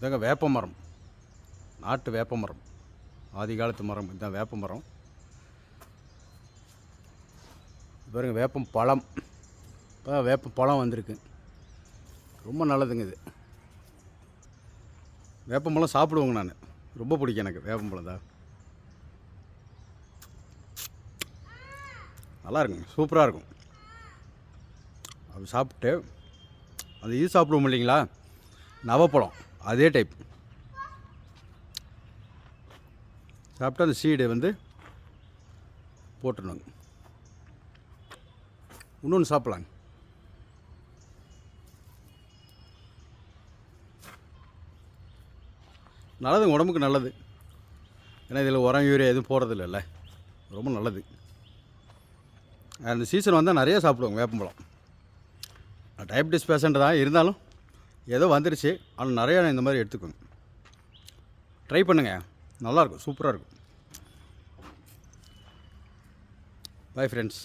இதாங்க வேப்ப மரம், நாட்டு வேப்ப மரம், ஆதி காலத்து மரம். இதுதான் வேப்ப மரம். பாருங்க வேப்பம் பழம், இப்போ வேப்ப பழம் வந்திருக்கு. ரொம்ப நல்லதுங்க இது. வேப்பம்பழம் சாப்பிடுவோங்க நான், ரொம்ப பிடிக்கும் எனக்கு வேப்பம்பழம் தான். நல்லா இருக்குங்க, சூப்பராக இருக்கும். அது சாப்பிட்டு அது இது சாப்பிடுவோம் இல்லைங்களா, நவப்பழம், அதே டைப் சாப்பிட்டு அந்த சீடை வந்து போட்டுடணுங்க. இன்னொன்று சாப்பிட்லாங்க. நல்லதுங்க, உடம்புக்கு நல்லது. ஏன்னா இதில் உரம் யூரியா எதுவும் போடுறதில்ல, ரொம்ப நல்லது. அந்த சீசன் வந்தால் நிறையா சாப்பிடுவோங்க வேப்பம்பழம். டயபெட்டிஸ் பேஷண்ட் தான், இருந்தாலும் ஏதோ வந்துருச்சு. ஆனால் நிறையா இந்த மாதிரி எடுத்துக்கோங்க, ட்ரை பண்ணுங்கள், நல்லாயிருக்கும், சூப்பராக இருக்கும். Bye friends.